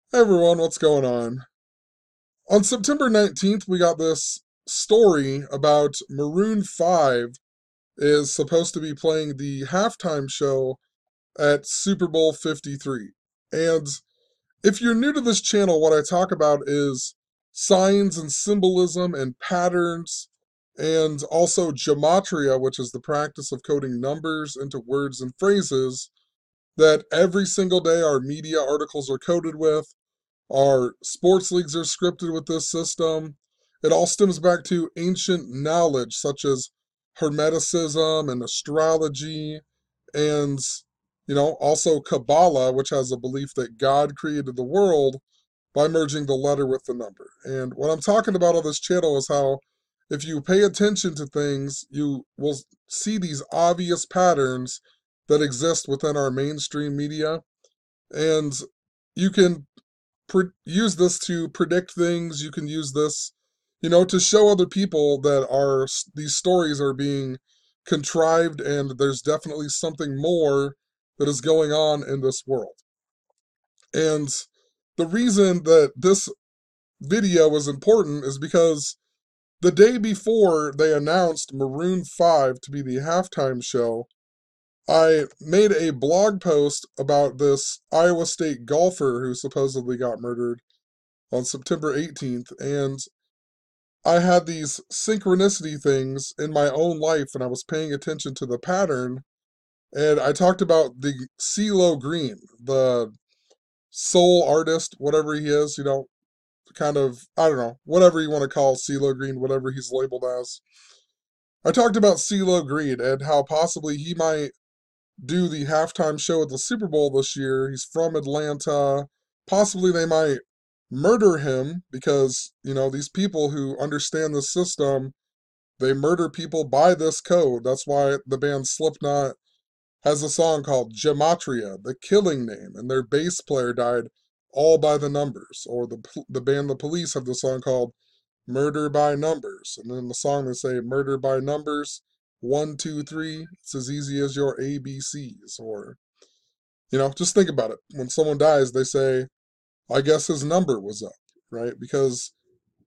Hey everyone, what's going on? On September 19th, we got this story about Maroon 5 is supposed to be playing the halftime show at Super Bowl 53. And if you're new to this channel, what I talk about is signs and symbolism and patterns, and also gematria, which is the practice of coding numbers into words and phrases that every single day our media articles are coded with. Our sports leagues are scripted with this system. It all stems back to ancient knowledge such as Hermeticism and astrology, and also Kabbalah, which has a belief that God created the world by merging the letter with the number. And what I'm talking about on this channel is how if you pay attention to things, you will see these obvious patterns that exist within our mainstream media. And you can use this to predict things. You can use this, to show other people that these stories are being contrived, and there's definitely something more that is going on in this world. And the reason that this video is important is because the day before they announced Maroon 5 to be the halftime show, I made a blog post about this Iowa State golfer who supposedly got murdered on September 18th, and I had these synchronicity things in my own life, and I was paying attention to the pattern, and I talked about the CeeLo Green, the soul artist, whatever he is, kind of, I don't know, whatever you want to call CeeLo Green, whatever he's labeled as. I talked about CeeLo Green and how possibly he might do the halftime show at the Super Bowl this year. He's from Atlanta. Possibly they might murder him because, these people who understand the system, they murder people by this code. That's why the band Slipknot has a song called Gematria, the killing name, and their bass player died all by the numbers. Or the band The Police have the song called Murder by Numbers. And in the song they say murder by numbers, 1, 2, 3, it's as easy as your ABCs. Or, just think about it. When someone dies, they say, I guess his number was up, right? Because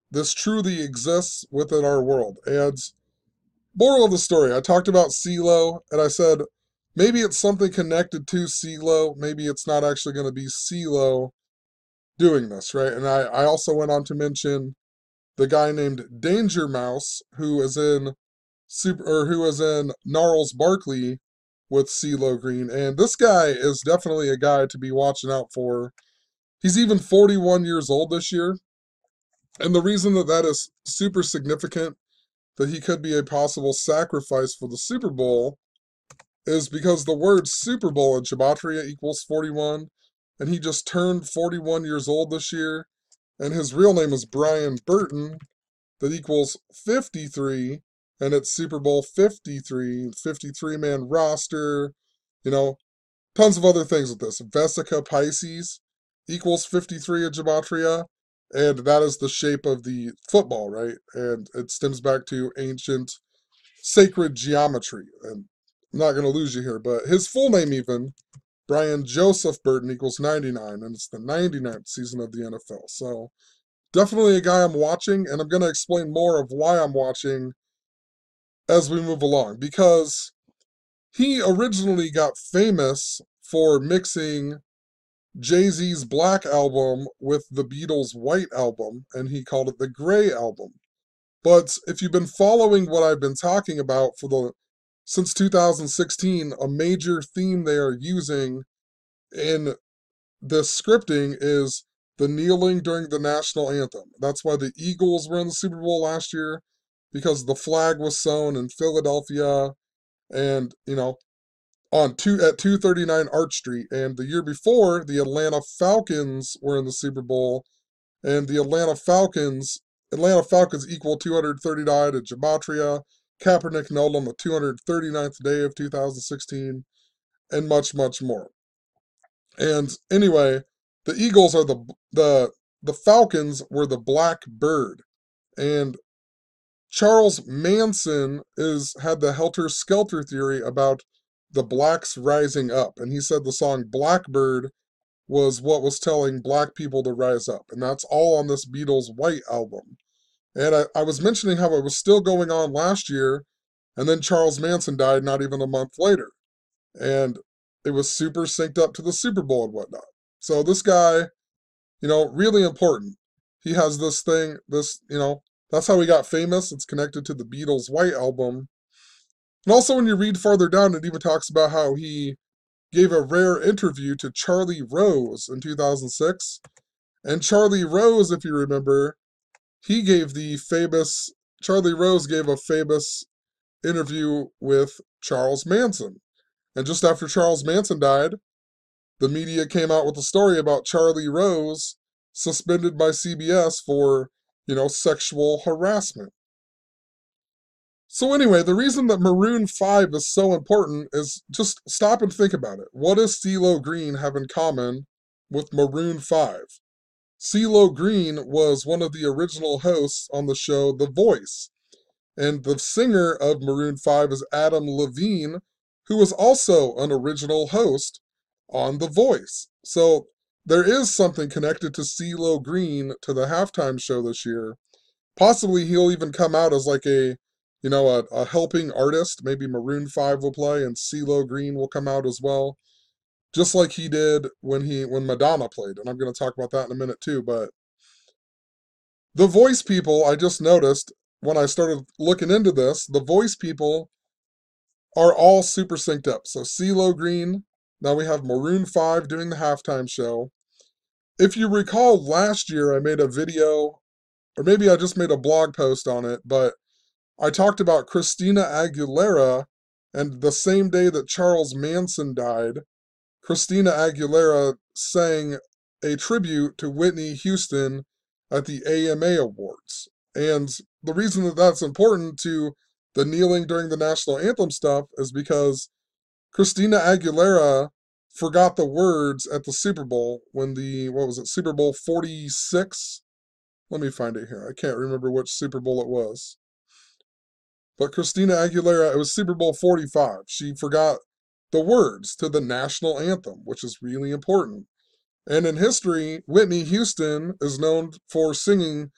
this truly exists within our world. And moral of the story, I talked about CeeLo, and I said, maybe it's something connected to CeeLo. Maybe it's not actually going to be CeeLo doing this, right? And I also went on to mention the guy named Danger Mouse, who is in Gnarls Barkley with CeeLo Green, and this guy is definitely a guy to be watching out for. He's even 41 years old this year, and the reason that that is super significant, that he could be a possible sacrifice for the Super Bowl, is because the word Super Bowl in Gematria equals 41, and he just turned 41 years old this year, and his real name is Brian Burton, that equals 53, and it's Super Bowl 53, 53-man roster, you know, tons of other things with this. Vesica Pisces equals 53 in Gematria, and that is the shape of the football, right? And it stems back to ancient sacred geometry. And I'm not going to lose you here, but his full name, even, Brian Joseph Burton, equals 99, and it's the 99th season of the NFL. So definitely a guy I'm watching, and I'm going to explain more of why I'm watching as we move along, because he originally got famous for mixing Jay-Z's Black Album with the Beatles' White Album, and he called it the Gray Album. But if you've been following what I've been talking about since 2016, a major theme they are using in this scripting is the kneeling during the national anthem. That's why the Eagles were in the Super Bowl last year, because the flag was sewn in Philadelphia, and at 239 Arch Street. And the year before, the Atlanta Falcons were in the Super Bowl, and the Atlanta Falcons equal 239 at Gematria. Kaepernick knelt on the 239th day of 2016, and much, much more. And anyway, the Eagles are the Falcons were the Black Bird, and Charles Manson had the Helter Skelter theory about the blacks rising up, and he said the song Blackbird was what was telling black people to rise up. And that's all on this Beatles White album. And I was mentioning how it was still going on last year, and then Charles Manson died not even a month later. And it was super synced up to the Super Bowl and whatnot. So this guy, really important. He has this thing, that's how he got famous. It's connected to the Beatles' White Album. And also, when you read farther down, it even talks about how he gave a rare interview to Charlie Rose in 2006. And Charlie Rose, if you remember, he gave the famous, Charlie Rose gave a famous interview with Charles Manson. And just after Charles Manson died, the media came out with a story about Charlie Rose suspended by CBS for, sexual harassment. So anyway, the reason that Maroon 5 is so important is just stop and think about it. What does CeeLo Green have in common with Maroon 5? CeeLo Green was one of the original hosts on the show The Voice, and the singer of Maroon 5 is Adam Levine, who was also an original host on The Voice. So there is something connected to CeeLo Green to the halftime show this year. Possibly he'll even come out as like a helping artist. Maybe Maroon 5 will play and CeeLo Green will come out as well. Just like he did when Madonna played. And I'm going to talk about that in a minute too. But the Voice people, I just noticed when I started looking into this, the Voice people are all super synced up. So CeeLo Green, now we have Maroon 5 doing the halftime show. If you recall, last year I made a video, or maybe I just made a blog post on it, but I talked about Christina Aguilera, and the same day that Charles Manson died, Christina Aguilera sang a tribute to Whitney Houston at the AMA Awards. And the reason that that's important to the kneeling during the national anthem stuff is because Christina Aguilera forgot the words at the Super Bowl when Super Bowl 46? Let me find it here. I can't remember which Super Bowl it was. But Christina Aguilera, it was Super Bowl 45. She forgot the words to the national anthem, which is really important. And in history, Whitney Houston is known for singing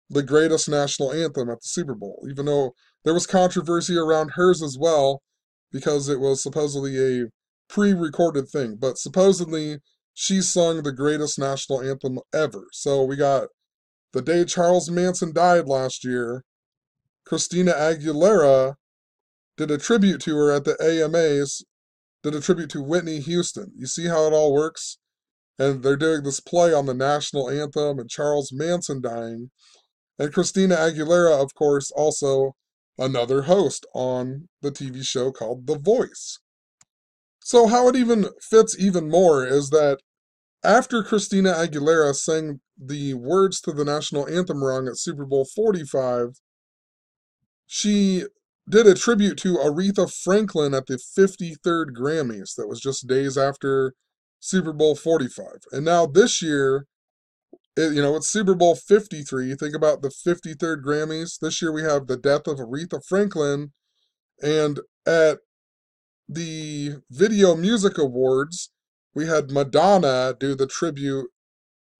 the greatest national anthem at the Super Bowl, even though there was controversy around hers as well, because it was supposedly a pre-recorded thing. But supposedly, she sung the greatest national anthem ever. So we got the day Charles Manson died last year, Christina Aguilera did a tribute to her at the AMAs, did a tribute to Whitney Houston. You see how it all works? And they're doing this play on the national anthem and Charles Manson dying. And Christina Aguilera, of course, also another host on the TV show called The Voice. So how it even fits even more is that after Christina Aguilera sang the words to the national anthem wrong at Super Bowl 45, she did a tribute to Aretha Franklin at the 53rd Grammys. That was just days after Super Bowl 45. And now this year, it's Super Bowl 53. Think about the 53rd Grammys. This year we have the death of Aretha Franklin. And at the Video Music Awards, we had Madonna do the tribute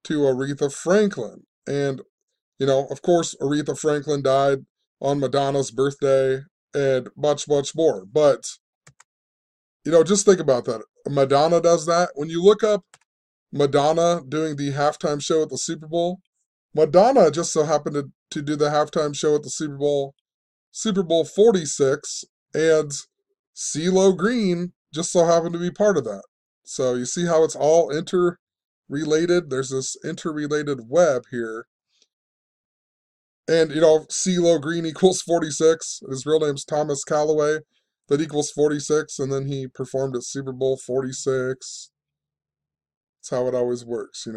to Aretha Franklin. And, of course, Aretha Franklin died on Madonna's birthday and much, much more. But, just think about that. Madonna does that. When you look up Madonna doing the halftime show at the Super Bowl, Madonna just so happened to do the halftime show at the Super Bowl 46, and CeeLo Green just so happened to be part of that. So you see how it's all interrelated? There's this interrelated web here. And, CeeLo Green equals 46. His real name's Thomas Calloway. That equals 46, and then he performed at Super Bowl 46. That's how it always works.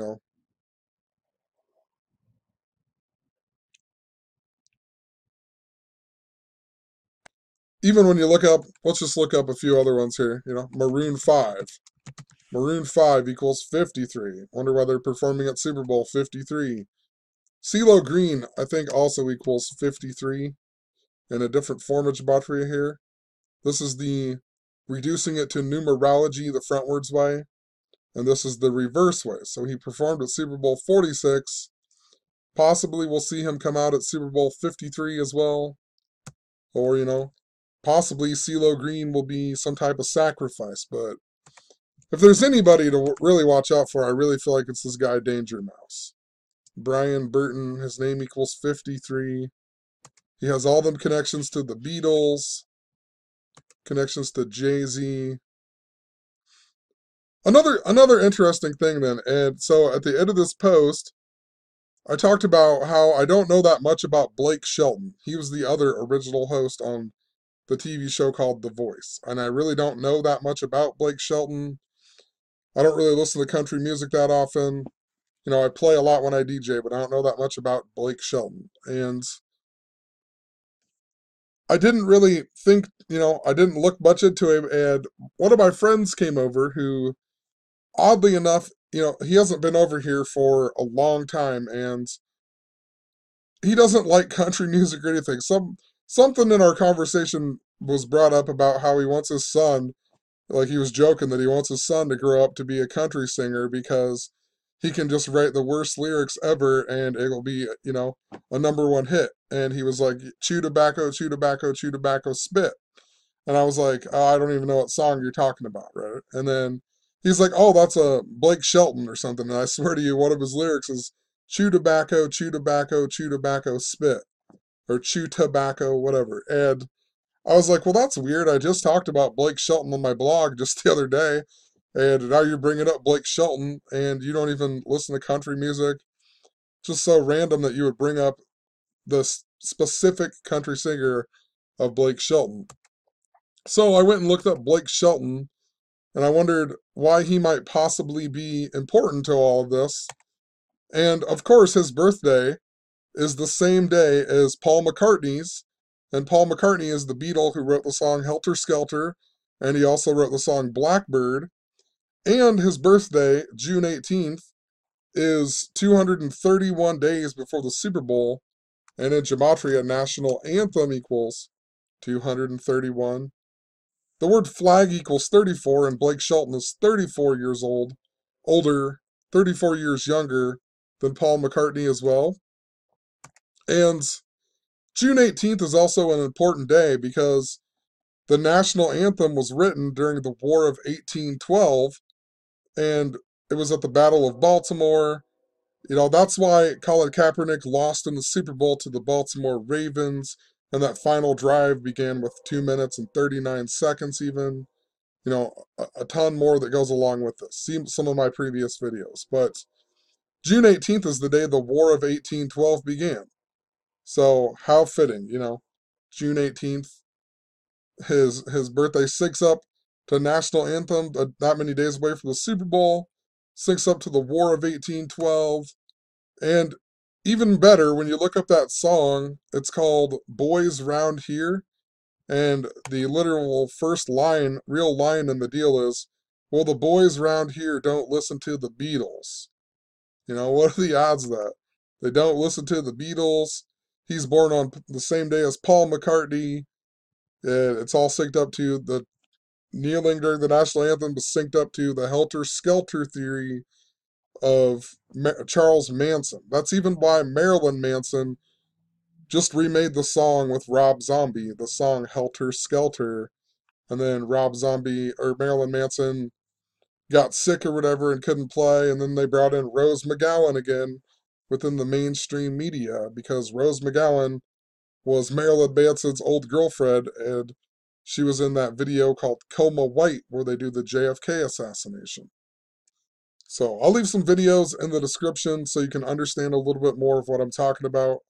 Even when you look up, let's just look up a few other ones here. Maroon 5. Maroon 5 equals 53. Wonder why they're performing at Super Bowl 53. CeeLo Green, I think, also equals 53 in a different form gematria here. This is the reducing it to numerology the frontwards way. and this is the reverse way. So he performed at Super Bowl 46. Possibly we'll see him come out at Super Bowl 53 as well. Or, possibly CeeLo Green will be some type of sacrifice. But if there's anybody to really watch out for, I really feel like it's this guy Danger Mouse. Brian Burton, his name equals 53. He has all them connections to the Beatles, connections to Jay-Z. Another interesting thing then, and so at the end of this post, I talked about how I don't know that much about Blake Shelton. He was the other original host on the TV show called The Voice, and I really don't know that much about Blake Shelton. I don't really listen to country music that often. I play a lot when I DJ, but I don't know that much about Blake Shelton. And I didn't really think, I didn't look much into him. And one of my friends came over who, oddly enough, he hasn't been over here for a long time, and he doesn't like country music or anything. Something in our conversation was brought up about how he wants his son, like he was joking that he wants his son to grow up to be a country singer because he can just write the worst lyrics ever and it'll be, a number one hit. And he was like, chew tobacco, chew tobacco, chew tobacco, spit. And I was like, oh, I don't even know what song you're talking about, right? And then he's like, oh, that's a Blake Shelton or something. And I swear to you, one of his lyrics is chew tobacco, chew tobacco, chew tobacco, spit. Or chew tobacco, whatever. And I was like, well, that's weird. I just talked about Blake Shelton on my blog just the other day. And now you're bringing up Blake Shelton and you don't even listen to country music. Just so random that you would bring up the specific country singer of Blake Shelton. So I went and looked up Blake Shelton and I wondered why he might possibly be important to all of this. And of course, his birthday is the same day as Paul McCartney's. And Paul McCartney is the Beatle who wrote the song Helter Skelter. And he also wrote the song Blackbird. And his birthday, June 18th, is 231 days before the Super Bowl. And in Gematria, national anthem equals 231. The word flag equals 34, and Blake Shelton is 34 years older, 34 years younger than Paul McCartney as well. And June 18th is also an important day because the national anthem was written during the War of 1812, and it was at the Battle of Baltimore. That's why Colin Kaepernick lost in the Super Bowl to the Baltimore Ravens, and that final drive began with 2 minutes and 39 seconds even. A ton more that goes along with this. See some of my previous videos. But June 18th is the day the War of 1812 began. So how fitting, June 18th, his birthday syncs up to national anthem, not many days away from the Super Bowl, syncs up to the War of 1812, and even better, when you look up that song, it's called Boys Round Here, and the literal first line, real line in the deal is, well, the boys round here don't listen to the Beatles. What are the odds of that? They don't listen to the Beatles. He's born on the same day as Paul McCartney. It's all synced up to the kneeling during the national anthem, but synced up to the Helter-Skelter theory of Charles Manson. That's even why Marilyn Manson just remade the song with Rob Zombie, the song Helter Skelter. And then Rob Zombie or Marilyn Manson got sick or whatever and couldn't play. And then they brought in Rose McGowan again within the mainstream media because Rose McGowan was Marilyn Manson's old girlfriend, and she was in that video called Coma White where they do the JFK assassination. So I'll leave some videos in the description so you can understand a little bit more of what I'm talking about.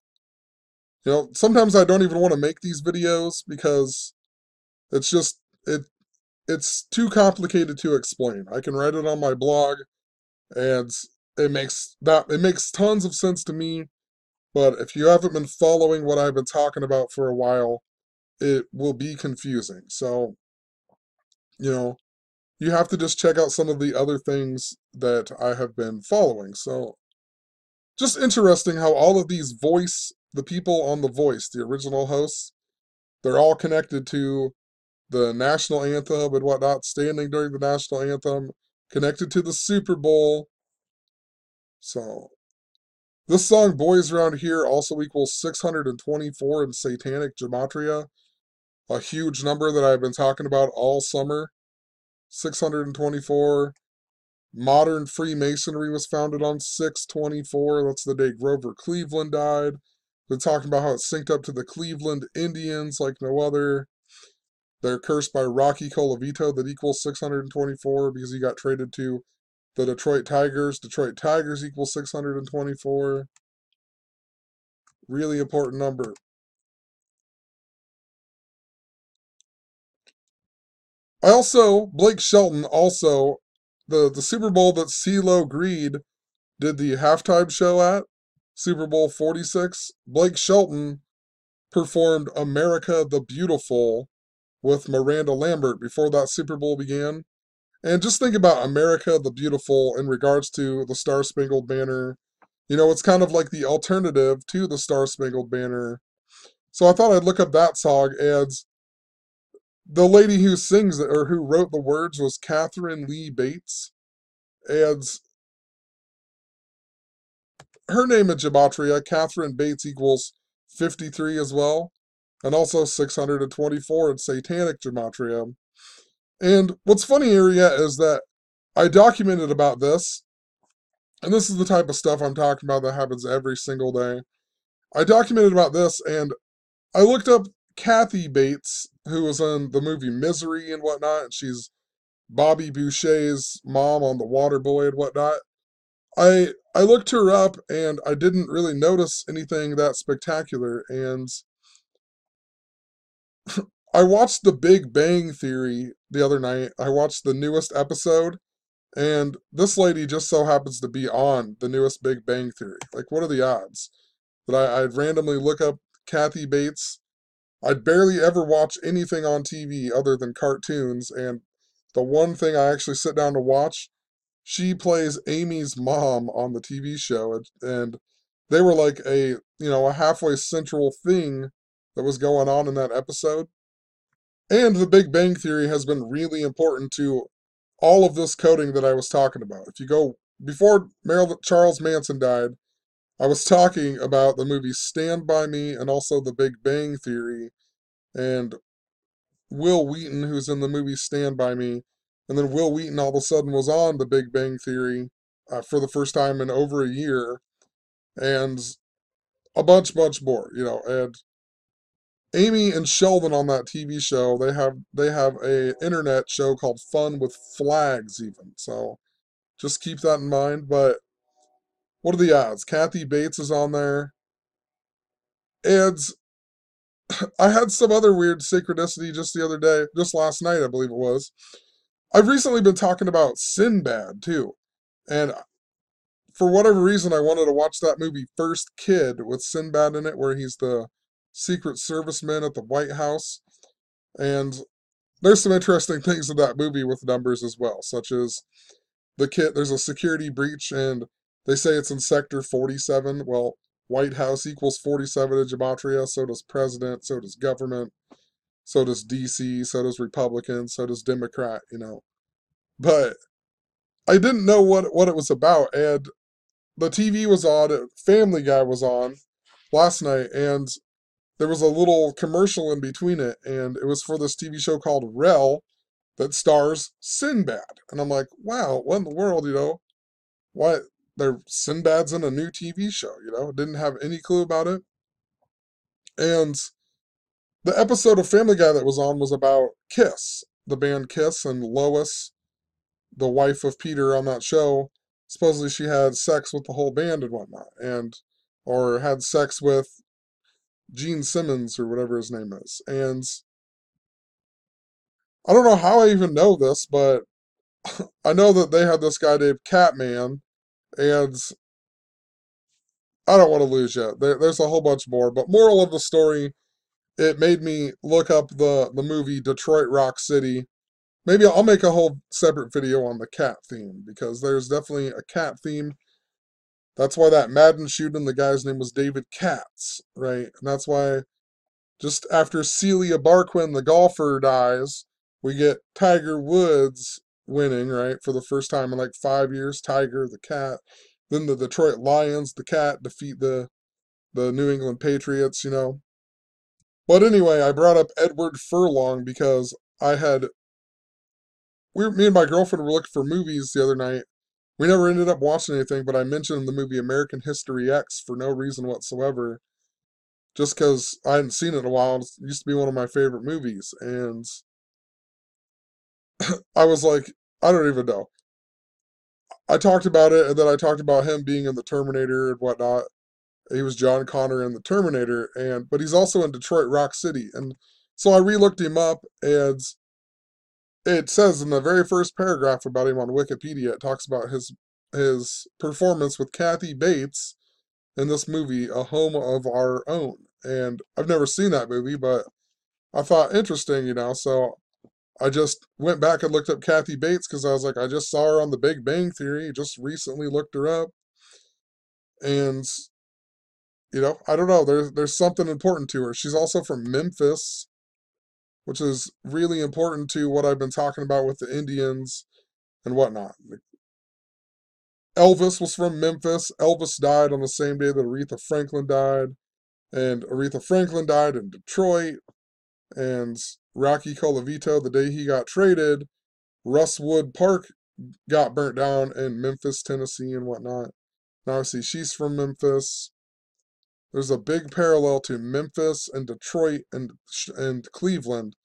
Sometimes I don't even want to make these videos because it's just, it's too complicated to explain. I can write it on my blog, and it makes tons of sense to me, but if you haven't been following what I've been talking about for a while, it will be confusing. So, you have to just check out some of the other things that I have been following. So, just interesting how all of these the people on The Voice, the original hosts, they're all connected to the national anthem and whatnot, standing during the national anthem, connected to the Super Bowl. So this song, Boys Around Here, also equals 624 in satanic gematria. A huge number that I've been talking about all summer. 624. Modern Freemasonry was founded on 624. That's the day Grover Cleveland died. Been talking about how it's synced up to the Cleveland Indians like no other. They're cursed by Rocky Colavito that equals 624 because he got traded to the Detroit Tigers. Detroit Tigers equals 624. Really important number. Blake Shelton also, the Super Bowl that CeeLo Green did the halftime show at, Super Bowl 46, Blake Shelton performed America the Beautiful with Miranda Lambert before that Super Bowl began. And just think about America the Beautiful in regards to the Star Spangled Banner. You know, it's kind of like the alternative to the Star Spangled Banner. So I thought I'd look up that song, and the lady who sings it, or who wrote the words, was Catherine Lee Bates. And her name in Gematria, Catherine Bates, equals 53 as well. And also 624 in Satanic Gematria. And what's funny here yet is that I documented about this, and this is the type of stuff I'm talking about that happens every single day. I documented about this, and I looked up Kathy Bates, who was in the movie Misery and whatnot. And she's Bobby Boucher's mom on The Waterboy and whatnot. I looked her up, and I didn't really notice anything that spectacular. And I watched The Big Bang Theory the other night. I watched the newest episode, and this lady just so happens to be on the newest Big Bang Theory. Like, what are the odds that I'd randomly look up Kathy Bates? I'd barely ever watch anything on TV other than cartoons, and the one thing I actually sit down to watch, she plays Amy's mom on the TV show, and they were like a halfway central thing that was going on in that episode. And the Big Bang Theory has been really important to all of this coding that I was talking about. If you go before Charles Manson died, I was talking about the movie Stand By Me and also the Big Bang Theory, and Will Wheaton, who's in the movie Stand By Me. And then Will Wheaton all of a sudden was on the Big Bang Theory for the first time in over a year, and a bunch more, and Amy and Sheldon on that TV show, they have a internet show called Fun with Flags even. So just keep that in mind. But what are the odds? Kathy Bates is on there. And I had some other weird synchronicity just the other day, just last night, I believe it was. I've recently been talking about Sinbad too. And for whatever reason, I wanted to watch that movie First Kid with Sinbad in it, where he's the Secret Serviceman at the White House. And there's some interesting things in that movie with numbers as well, such as there's a security breach, and they say it's in Sector 47. Well, White House equals 47 in Gematria, so does President, so does government, so does DC, so does Republican, so does Democrat. But I didn't know what it was about, and the TV was on, Family Guy was on last night, and there was a little commercial in between it, and it was for this TV show called Rel that stars Sinbad. And I'm like, wow, what in the world? Why Sinbad's in a new TV show? Didn't have any clue about it. And the episode of Family Guy that was on was about Kiss, the band Kiss, and Lois, the wife of Peter on that show. Supposedly she had sex with the whole band and whatnot, or had sex with Gene Simmons or whatever his name is. And I don't know how I even know this, but I know that they had this guy named Catman, and I don't want to lose yet. There's a whole bunch more, but moral of the story, it made me look up the movie Detroit Rock City. Maybe I'll make a whole separate video on the cat theme, because there's definitely a cat theme. That's why that Madden shooting, the guy's name was David Katz, right? And that's why just after Celia Barquin, the golfer, dies, we get Tiger Woods winning, right, for the first time in like 5 years. Tiger, the cat. Then the Detroit Lions, the cat, defeat the New England Patriots, you know. But anyway, I brought up Edward Furlong because I had me and my girlfriend were looking for movies the other night. We never ended up watching anything, but I mentioned the movie American History X for no reason whatsoever, just because I hadn't seen it in a while. It used to be one of my favorite movies, and I was like, I don't even know. I talked about it, and then I talked about him being in the Terminator and whatnot. He was John Connor in the Terminator, and but he's also in Detroit Rock City, and so I re-looked him up, and it says in the very first paragraph about him on Wikipedia, it talks about his performance with Kathy Bates in this movie, A Home of Our Own. And I've never seen that movie, but I thought interesting, you know. So I just went back and looked up Kathy Bates because I was like, I just saw her on The Big Bang Theory. Just recently looked her up, and you know, I don't know. There's something important to her. She's also from Memphis, which is really important to what I've been talking about with the Indians and whatnot. Elvis was from Memphis. Elvis died on the same day that Aretha Franklin died, and Aretha Franklin died in Detroit. And Rocky Colavito, the day he got traded, Russwood Park got burnt down in Memphis, Tennessee, and whatnot. Now I see she's from Memphis. There's a big parallel to Memphis and Detroit and Cleveland,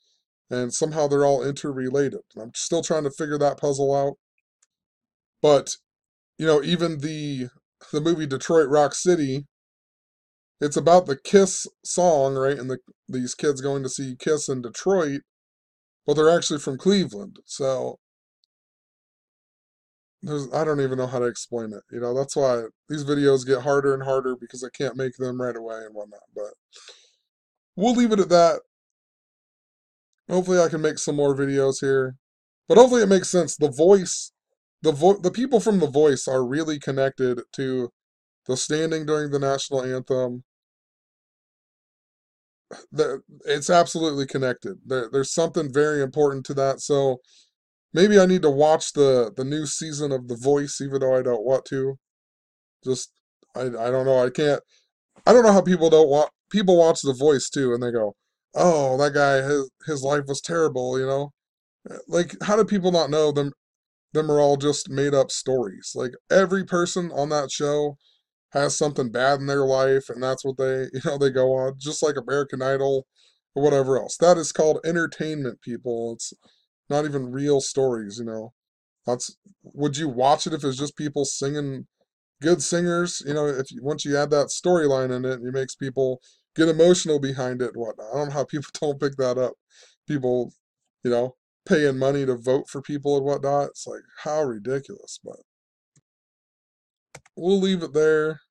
and somehow they're all interrelated. I'm still trying to figure that puzzle out. But you know, even the movie Detroit Rock City, it's about the Kiss song, right? And these kids going to see Kiss in Detroit, but they're actually from Cleveland. So I don't even know how to explain it. You know, that's why these videos get harder and harder because I can't make them right away and whatnot. But we'll leave it at that. Hopefully I can make some more videos here. But hopefully it makes sense. The people from The Voice are really connected to the standing during the national anthem. It's absolutely connected. There's something very important to that. So maybe I need to watch the new season of The Voice, even though I don't want to. Just I don't know. I can't. I don't know how people don't want people watch The Voice too, and they go, "Oh, that guy, his life was terrible." You know, like how do people not know them are all just made up stories? Like every person on that show has something bad in their life, and that's what they go on, just like American Idol or whatever else. That is called entertainment, people. It's not even real stories, you know. That's Would you watch it if it was just people singing good singers? You know, once you add that storyline in it, it makes people get emotional behind it and whatnot. I don't know how people don't pick that up. People, you know, paying money to vote for people and whatnot. It's like how ridiculous, but we'll leave it there.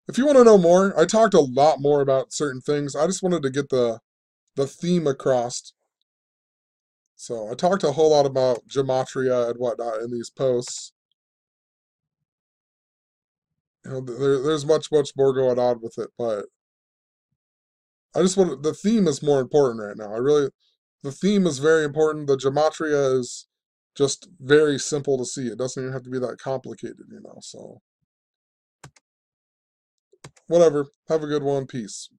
If you want to know more, I talked a lot more about certain things. I just wanted to get the theme across. So I talked a whole lot about gematria and whatnot in these posts. You know, there's much more going on with it, but I just want the theme is more important right now. The theme is very important. The gematria is just very simple to see. It doesn't even have to be that complicated, you know. So whatever. Have a good one. Peace.